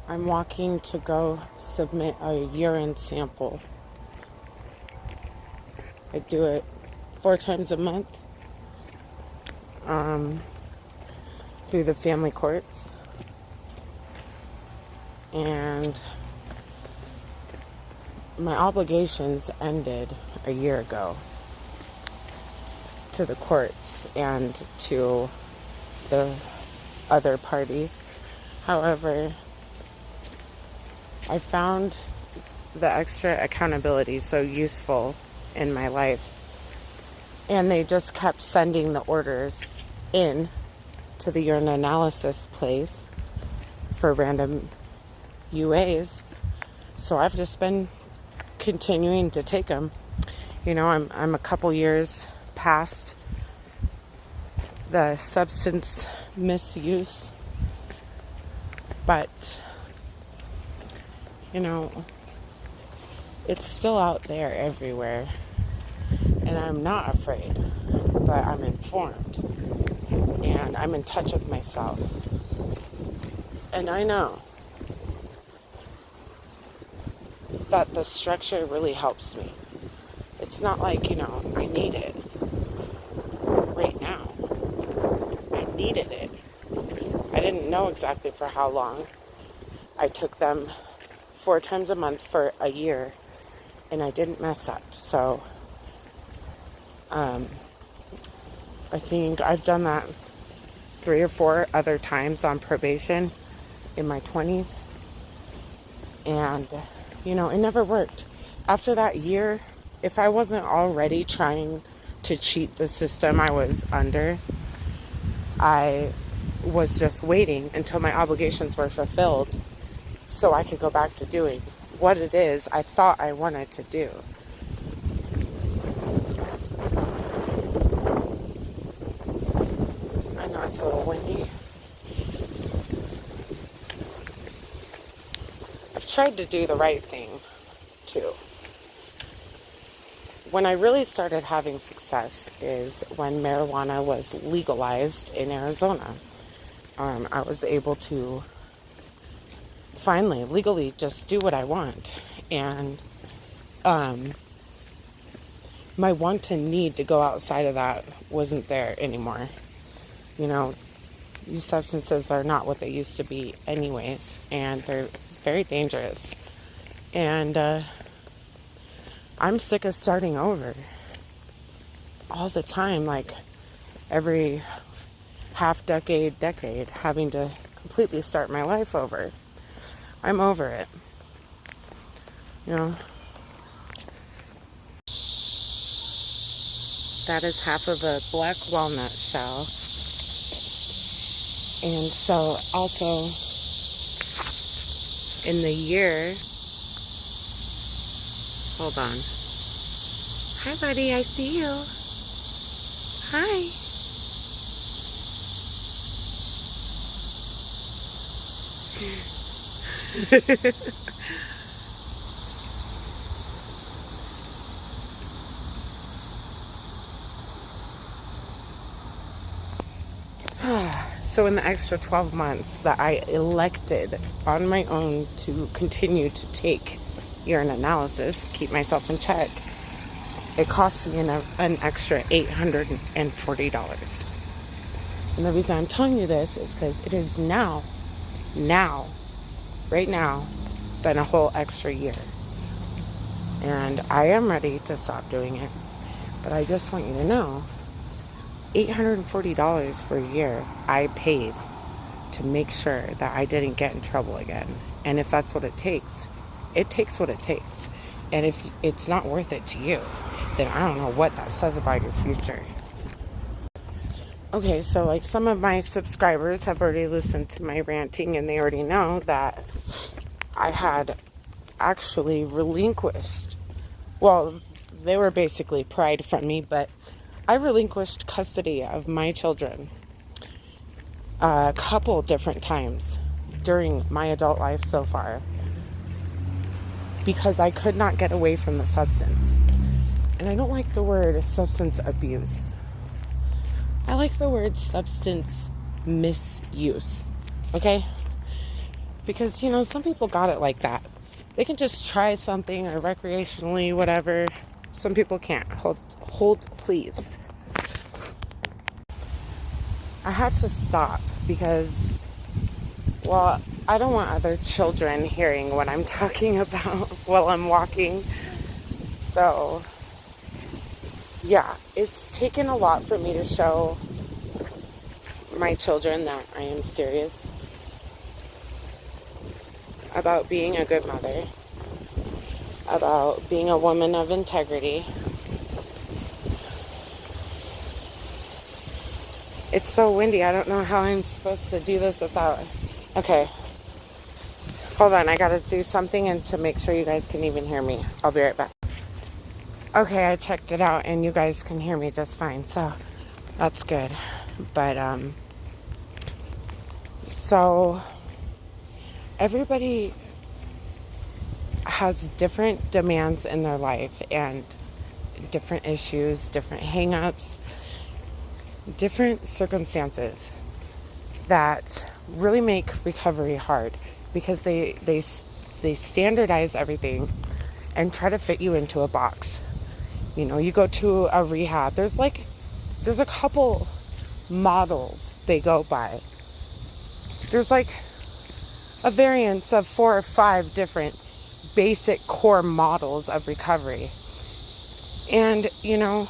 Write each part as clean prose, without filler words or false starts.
I'm walking to go submit a urine sample. I do it 4 times a month through the family courts. And my obligations ended a year ago to the courts and to the other party. However, I found the extra accountability so useful in my life, and they just kept sending the orders in to the urine analysis place for random UAs. So I've just been continuing to take them. You know, I'm a couple years past the substance misuse, but you know, it's still out there everywhere, and I'm not afraid, but I'm informed, and I'm in touch with myself, and I know that the structure really helps me. It's not like, you know, I need it right now. I needed it. I didn't know exactly for how long. I took them 4 times a month for a year, and I didn't mess up. So I think I've done that 3 or 4 other times on probation in my 20s, and you know, it never worked. After that year, if I wasn't already trying to cheat the system I was under, I was just waiting until my obligations were fulfilled so I could go back to doing what it is I thought I wanted to do. I know it's a little windy. I've tried to do the right thing, too. When I really started having success is when marijuana was legalized in Arizona. I was able to finally legally just do what I want, and my want and need to go outside of that wasn't there anymore. You know, these substances are not what they used to be anyways, and they're very dangerous, and I'm sick of starting over all the time, like every half decade, having to completely start my life over. I'm over it. You know, that is half of a black walnut shell. And so also in the year, hold on. Hi, buddy, I see you. Hi. So in the extra 12 months that I elected on my own to continue to take urine analysis, keep myself in check, it cost me an extra $840. And the reason I'm telling you this is because it is right now, been a whole extra year. And I am ready to stop doing it. But I just want you to know, $840 for a year I paid to make sure that I didn't get in trouble again. And if that's what it takes what it takes. And if it's not worth it to you, then I don't know what that says about your future. Okay, so like some of my subscribers have already listened to my ranting, and they already know that I had actually relinquished, well, they were basically pried from me, but I relinquished custody of my children a couple different times during my adult life so far because I could not get away from the substance. And I don't like the word substance abuse. I like the word substance misuse. Okay? Because, you know, some people got it like that. They can just try something or recreationally, whatever. Some people can't. Hold, please. I had to stop because, well, I don't want other children hearing what I'm talking about while I'm walking. So, yeah, it's taken a lot for me to show my children that I am serious about being a good mother, about being a woman of integrity. It's so windy. I don't know how I'm supposed to do this without... Okay. Hold on. I gotta do something and to make sure you guys can even hear me. I'll be right back. Okay, I checked it out and you guys can hear me just fine. So that's good. But, so everybody has different demands in their life and different issues, different hang-ups, different circumstances that really make recovery hard because they standardize everything and try to fit you into a box. You know, you go to a rehab, there's a couple models they go by. There's like a variance of 4 or 5 different basic core models of recovery. And, you know,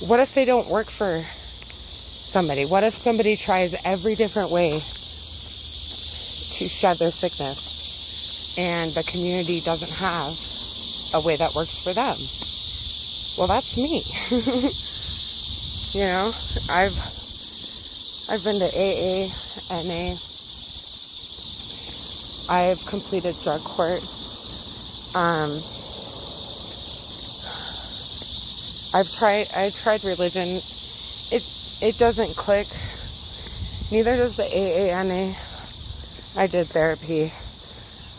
what if they don't work for somebody? What if somebody tries every different way to shed their sickness and the community doesn't have a way that works for them? Well, that's me. You know, I've been to AA, NA. I've completed drug court. I tried religion. It doesn't click. Neither does the AANA. I did therapy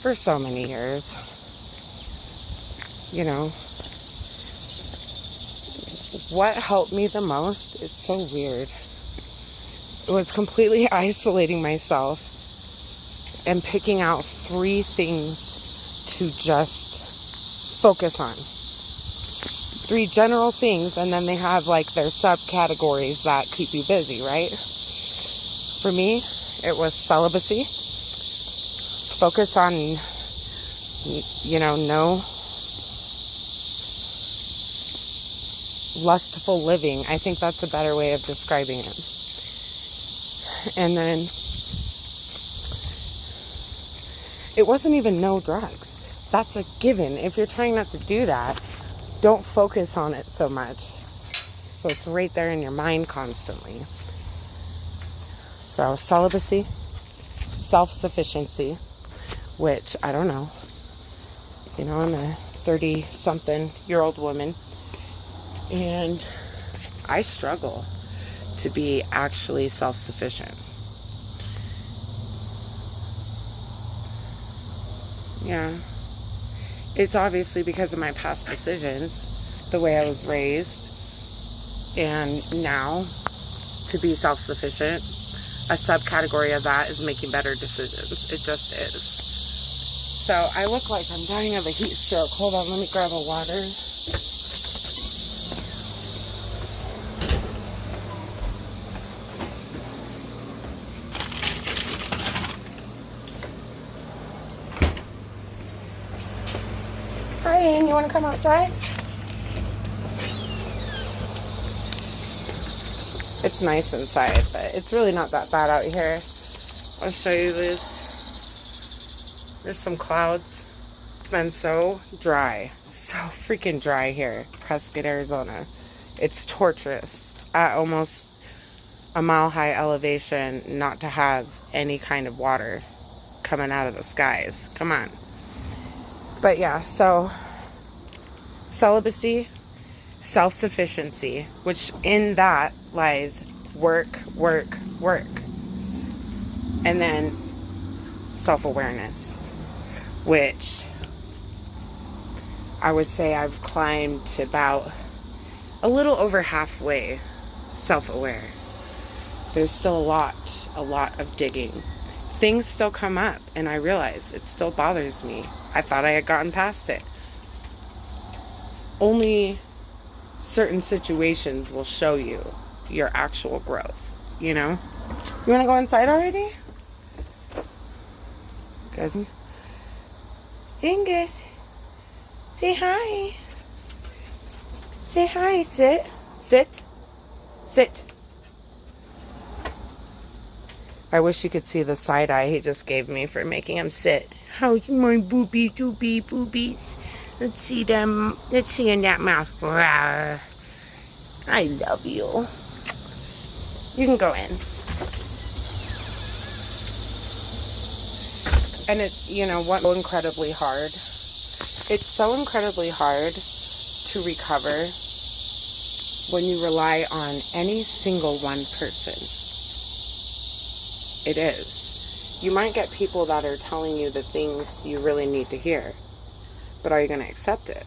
for so many years. You know, what helped me the most, it's so weird, it was completely isolating myself and picking out 3 things to just focus on. 3 general things, and then they have like their subcategories that keep you busy, right? For me, it was celibacy. Focus on, you know, no lustful living. I think that's a better way of describing it. And then it wasn't even no drugs. That's a given. If you're trying not to do that, don't focus on it so much. So it's right there in your mind constantly. So celibacy, self-sufficiency, which I don't know. You know, I'm a 30-something-year-old woman. And I struggle to be actually self-sufficient. Yeah. It's obviously because of my past decisions, the way I was raised, and now to be self-sufficient, a subcategory of that is making better decisions. It just is. So I look like I'm dying of a heat stroke. Hold on, let me grab a water. Hi, Ann, you want to come outside? It's nice inside, but it's really not that bad out here. I'll show you this. There's some clouds. It's been so dry. So freaking dry here, Prescott, Arizona. It's torturous at almost a mile-high elevation not to have any kind of water coming out of the skies. Come on. But yeah, so celibacy, self-sufficiency, which in that lies work, work, work. And then self-awareness, which I would say I've climbed to about a little over halfway self-aware. There's still a lot of digging. things still come up, and I realize it still bothers me. I thought I had gotten past it. Only certain situations will show you your actual growth, you know? You want to go inside already? Guys, Angus, say hi. Say hi. Sit. Sit. Sit. I wish you could see the side eye he just gave me for making him sit. How's my boobies? Let's see them. Let's see in that mouth. Rawr. I love you. You can go in. And it's, you know, what, incredibly hard. It's so incredibly hard to recover when you rely on any single one person. It is. You might get people that are telling you the things you really need to hear, but are you going to accept it?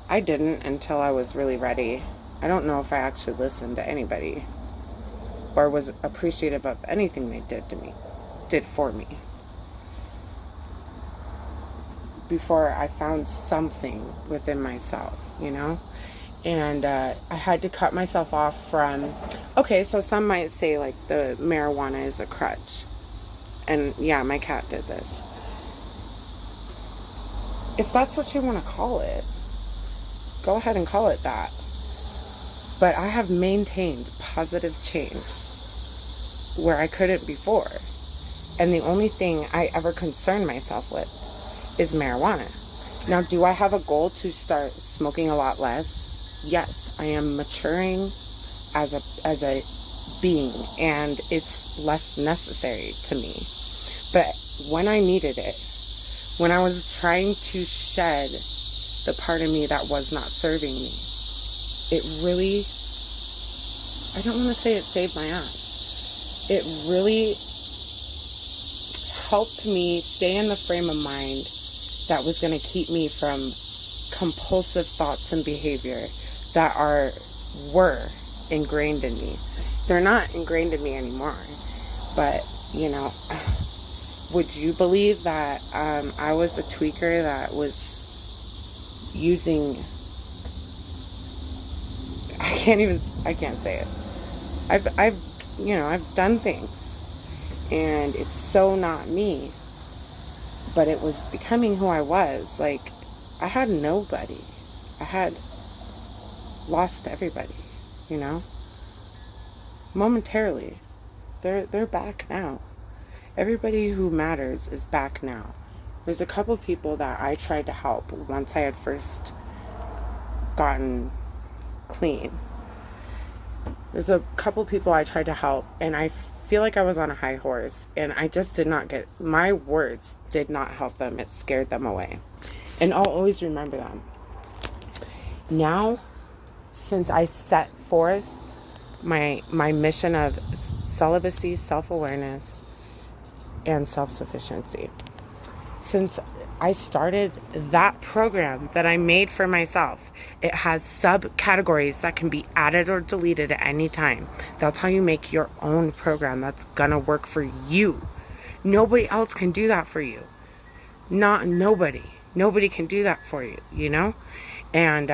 I didn't until I was really ready. I don't know if I actually listened to anybody or was appreciative of anything they did for me, before I found something within myself, you know? And I had to cut myself off from, okay, so some might say like the marijuana is a crutch. And yeah, my cat did this. If that's what you want to call it, go ahead and call it that. But I have maintained positive change where I couldn't before. And the only thing I ever concerned myself with is marijuana. Now, do I have a goal to start smoking a lot less? Yes, I am maturing as a being, and it's less necessary to me. But when I needed it, when I was trying to shed the part of me that was not serving me, it really, I don't want to say it saved my ass. It really helped me stay in the frame of mind that was going to keep me from compulsive thoughts and behavior that were ingrained in me. They're not ingrained in me anymore. But, you know, would you believe that I was a tweaker that was using, I can't say it. I've done things, and it's so not me, but it was becoming who I was. Like, I had nobody. I had lost everybody, you know? Momentarily. They're back now. Everybody who matters is back now. There's a couple people that I tried to help once I had first gotten clean. There's a couple people I tried to help, and I feel like I was on a high horse, and I just my words did not help them. It scared them away. And I'll always remember them. Now, since I set forth my mission of celibacy, self-awareness, and self-sufficiency, since I started that program that I made for myself, it has subcategories that can be added or deleted at any time. That's how you make your own program that's gonna work for you. Nobody else can do that for you. Nobody can do that for you, you know? And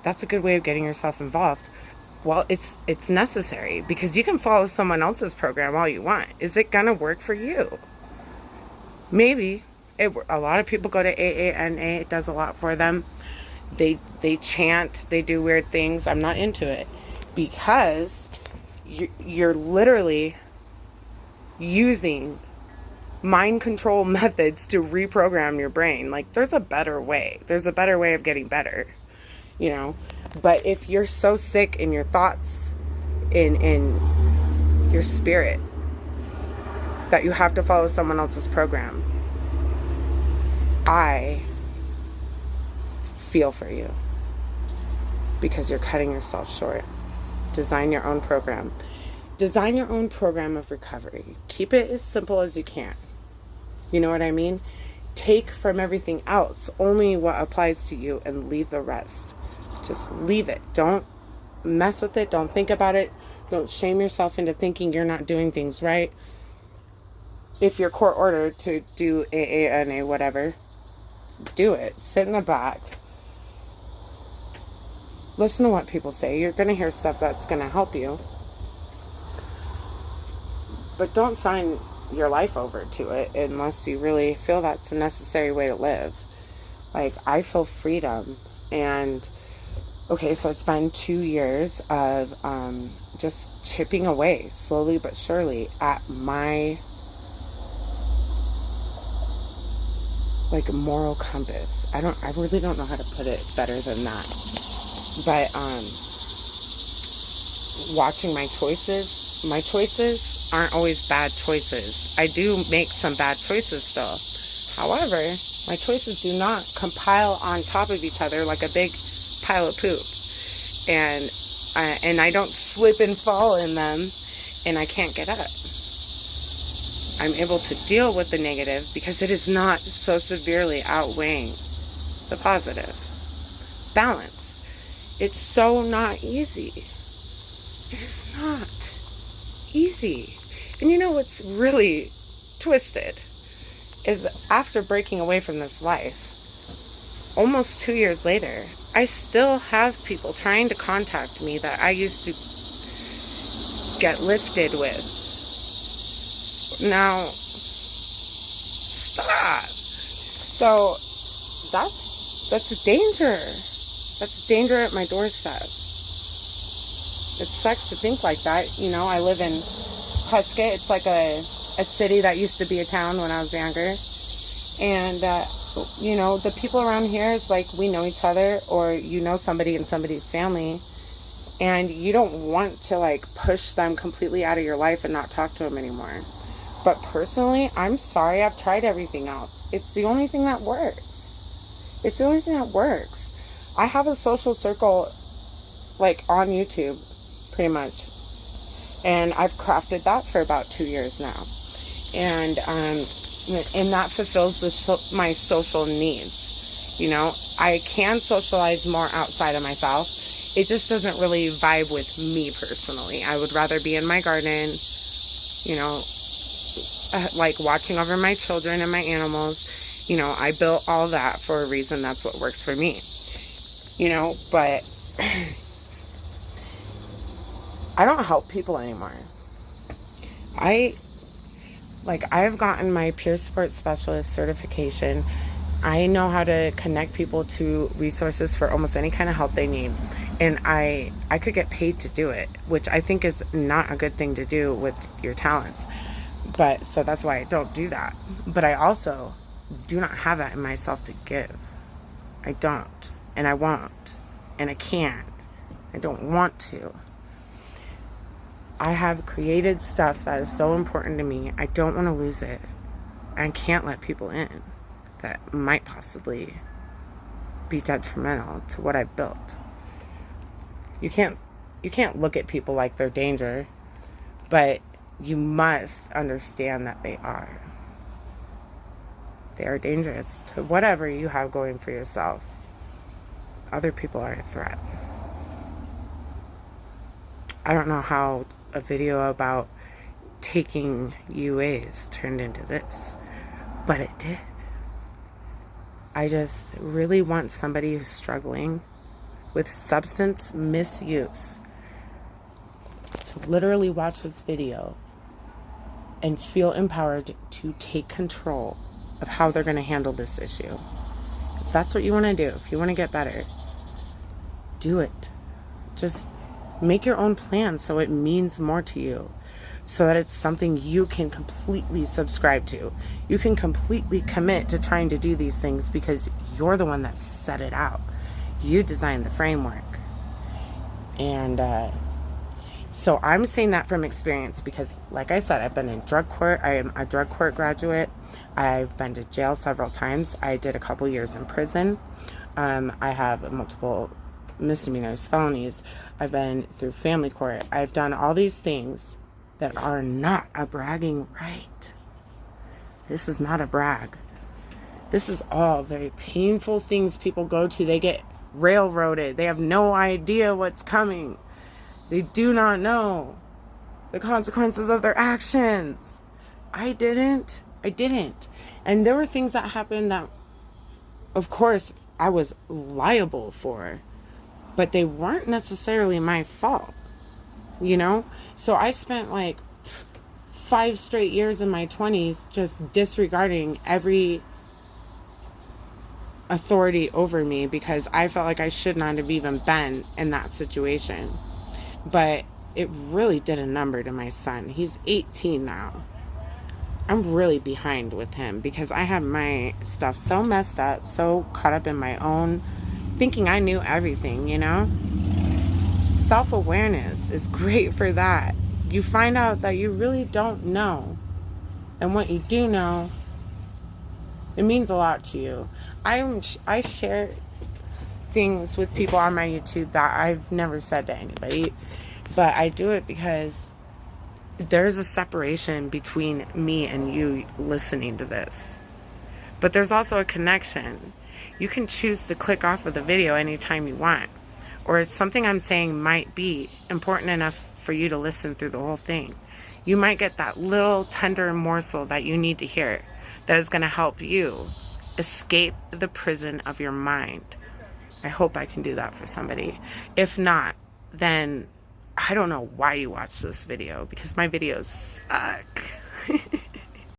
that's a good way of getting yourself involved. Well, it's necessary, because you can follow someone else's program all you want. Is it gonna work for you? Maybe. A lot of people go to AANA. It does a lot for them. They chant. They do weird things. I'm not into it, because you're literally using mind control methods to reprogram your brain. Like, there's a better way. There's a better way of getting better, you know? But if you're so sick in your thoughts, in your spirit, that you have to follow someone else's program, I feel for you, because you're cutting yourself short. Design your own program. Design your own program of recovery. Keep it as simple as you can. You know what I mean? Take from everything else only what applies to you, and leave the rest. Just leave it. Don't mess with it. Don't think about it. Don't shame yourself into thinking you're not doing things right. If you're court ordered to do AANA, whatever, do it. Sit in the back. Listen to what people say. You're going to hear stuff that's going to help you. But don't sign your life over to it unless you really feel that's a necessary way to live. Like, I feel freedom. And, okay, so it's been 2 years of just chipping away, slowly but surely, at my, like, moral compass. I really don't know how to put it better than that. But, watching my choices aren't always bad choices. I do make some bad choices still. However, my choices do not compile on top of each other like a big pile of poop. And I don't slip and fall in them and I can't get up. I'm able to deal with the negative because it is not so severely outweighing the positive. Balance. It's so not easy. It is not easy. And you know what's really twisted is after breaking away from this life, almost 2 years later, I still have people trying to contact me that I used to get lifted with. Now, stop. So that's a danger. That's danger at my doorstep. It sucks to think like that. You know, I live in Husket. It's like a city that used to be a town when I was younger. And, you know, the people around here, it's like we know each other, or you know somebody in somebody's family, and you don't want to, like, push them completely out of your life and not talk to them anymore. But personally, I'm sorry, I've tried everything else. It's the only thing that works. It's the only thing that works. I have a social circle, like, on YouTube, pretty much. And I've crafted that for about 2 years now. And that fulfills my social needs. You know, I can socialize more outside of myself. It just doesn't really vibe with me personally. I would rather be in my garden, you know, like watching over my children and my animals. You know, I built all that for a reason. That's what works for me. You know, but I don't help people anymore. I've gotten my peer support specialist certification. I know how to connect people to resources for almost any kind of help they need. And I could get paid to do it, which I think is not a good thing to do with your talents. But so that's why I don't do that. But I also do not have that in myself to give. I don't. And I won't. And I can't. I don't want to. I have created stuff that is so important to me. I don't want to lose it. I can't let people in that might possibly be detrimental to what I've built. You can't look at people like they're danger, but you must understand that they are. They are dangerous to whatever you have going for yourself. Other people are a threat. I don't know how a video about taking UAs turned into this, but it did. I just really want somebody who's struggling with substance misuse to literally watch this video and feel empowered to take control of how they're going to handle this issue. If that's what you want to do, if you want to get better, do it. Just make your own plan so it means more to you, so that it's something you can completely subscribe to. You can completely commit to trying to do these things because you're the one that set it out. You designed the framework. And so I'm saying that from experience because, like I said, I've been in drug court. I am a drug court graduate. I've been to jail several times. I did a couple years in prison. I have multiple misdemeanors, felonies. I've been through family court. I've done all these things that are not a bragging right. This is not a brag. This is all very painful things people go to. They get railroaded. They have no idea what's coming. They do not know the consequences of their actions. I didn't. And there were things that happened that, of course, I was liable for, but they weren't necessarily my fault, you know? So I spent like 5 straight years in my 20s just disregarding every authority over me because I felt like I should not have even been in that situation. But it really did a number to my son. He's 18 now. I'm really behind with him because I had my stuff so messed up, so caught up in my own thinking I knew everything, you know? Self-awareness is great for that. You find out that you really don't know. And what you do know, it means a lot to you. I share things with people on my YouTube that I've never said to anybody, but I do it because there's a separation between me and you listening to this. But there's also a connection. You can choose to click off of the video anytime you want, or it's something I'm saying might be important enough for you to listen through the whole thing. You might get that little tender morsel that you need to hear that is going to help you escape the prison of your mind. I hope I can do that for somebody. If not, then I don't know why you watch this video, because my videos suck.